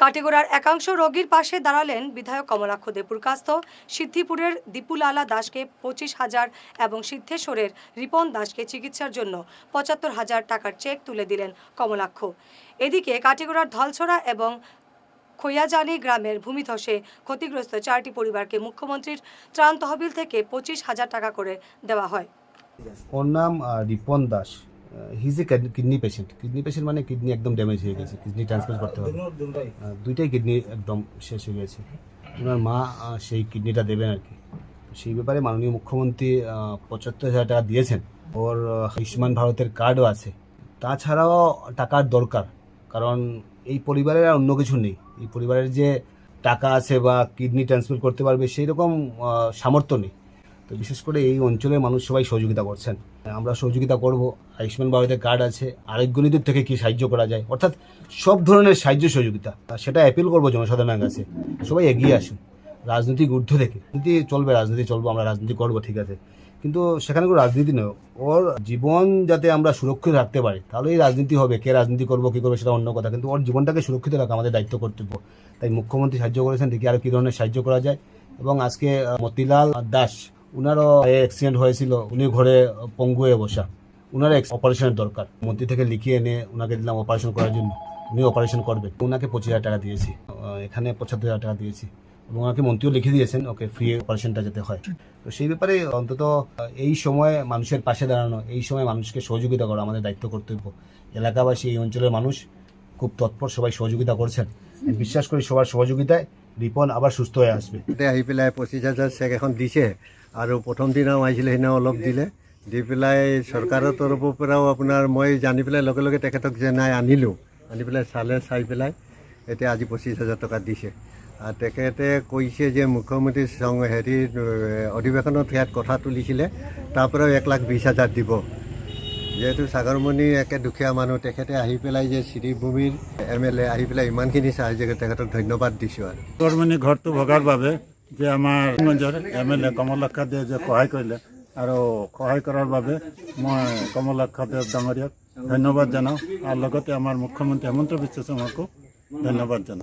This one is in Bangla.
কাটিগড়ার একাংশ রোগীর পাশে দাঁড়ালেন বিধায়ক কমলাক্ষ দেপুরকাস্ত। সিদ্ধিপুরের দীপুলালা দাসকে 25,000 এবং সিদ্ধেশ্বরের রিপন দাসকে চিকিৎসার জন্য 75,000 টাকার চেক তুলে দিলেন কমলাক্ষ। এদিকে কাটিগড়ার ধলছড়া এবং খৈয়াজানি গ্রামের ভূমিধসে ক্ষতিগ্রস্ত 4টি পরিবারকে মুখ্যমন্ত্রীর ত্রাণ তহবিল থেকে 25,000 টাকা করে দেওয়া হয়। ওর নাম Ripon Das. He is a kidney patient মানে কিডনি একদম ড্যামেজ হয়ে গেছে, কিডনি ট্রান্সপ্লান্ট করতে হবে। দুইটাই কিডনি একদম শেষ হয়ে গেছে। ওনার মা সেই কিডনিটা দেবেন আর কি। সেই ব্যাপারে মাননীয় মুখ্যমন্ত্রী 75,000 টাকা দিয়েছেন। ওর আয়ুষ্মান ভারতের কার্ডও আছে। তাছাড়াও টাকার দরকার, কারণ এই পরিবারের আর অন্য কিছু নেই। এই পরিবারের যে টাকা আছে বা কিডনি ট্রান্সপ্লান্ট করতে পারবে সেই রকম সামর্থ্য নেই। তো বিশেষ করে এই অঞ্চলের মানুষ সবাই সহযোগিতা করছেন, আমরা সহযোগিতা করব। আয়ুষ্মান ভারতের কার্ড আছে, আরোগ্য নীতির থেকে কি সাহায্য করা যায়, অর্থাৎ সব ধরনের সাহায্য সহযোগিতা, সেটা অ্যাপিল করবো জনসাধারণের কাছে। সবাই এগিয়ে আসুন, রাজনৈতিক ঊর্ধ্ব থেকে রাজনীতি চলবো, আমরা রাজনীতি করবো, ঠিক আছে, কিন্তু সেখানে কোনো রাজনীতি নয়। ওর জীবন যাতে আমরা সুরক্ষিত রাখতে পারি, তাহলেই রাজনীতি হবে। কে রাজনীতি করবো কী করবো সেটা অন্য কথা, কিন্তু ওর জীবনটাকে সুরক্ষিত রাখা আমাদের দায়িত্ব কর্তব্য। তাই মুখ্যমন্ত্রী সাহায্য করেছেন, দেখি আর কী ধরনের সাহায্য করা যায়। এবং আজকে মতিলাল দাস, উনারও অ্যাক্সিডেন্ট হয়েছিল, উনি ঘরে পঙ্গু হয়ে বসা, উনার অপারেশনের দরকার। মন্ত্রী থেকে লিখিয়ে এনে ওনাকে দিলাম অপারেশন করার জন্য, উনি অপারেশন করবেন। ওনাকে 25,000 টাকা দিয়েছি, এখানে 75,000 টাকা দিয়েছি, এবং ওনাকে মন্ত্রীও লিখে দিয়েছেন ওকে ফ্রি অপারেশনটা যেতে হয়। তো সেই ব্যাপারে অন্তত এই সময় মানুষের পাশে দাঁড়ানো, এই সময় মানুষকে সহযোগিতা করা আমাদের দায়িত্ব কর্তব্য। এলাকাবাসী, এই অঞ্চলের মানুষ খুব তৎপর, সবাই সহযোগিতা করছেন। বিশ্বাস করি সবার সহযোগিতায় রিপন আবার সুস্থ হয়ে আসবে। আহি পেলাই 25,000 চেক এখন দিছে, আৰু প্ৰথম দিনাও আহিছিলে, সেইদিনাও অলপ দিলে। দি পেলাই চৰকাৰৰ তৰফৰ পৰাও আপোনাৰ মই জানি পেলাই লগে লগে তেখেতক যে নাই আনিলোঁ, আনি পেলাই চাই পেলাই এতিয়া আজি 25,000 টকা দিছে। আৰু তেখেতে কৈছে যে মুখ্যমন্ত্ৰী অধিৱেশনত ইয়াত কথা তুলিছিলে, তাৰ পৰাও 1,20,000 দিব। যিহেতু সাগৰমণি একে দুখীয়া মানুহ, তেখেতে আহি পেলাই যে শ্ৰীভূমিৰ MLA আহি পেলাই ইমানখিনি সাহায্য কৰে, তেখেতক ধন্যবাদ দিছোঁ। আৰু সাগৰমণি ঘৰটো ভগাৰ বাবে যে আমাৰ MLA কমলাক্ষ দেৱ যে সহায় কৰিলে, আৰু সহায় কৰাৰ বাবে মই কমলাক্ষ দেৱ ডাঙৰীয়াক ধন্যবাদ জনাওঁ, আৰু লগতে আমাৰ মুখ্যমন্ত্ৰী হিমন্ত বিশ্ব শৰ্মাকো ধন্যবাদ জনাওঁ।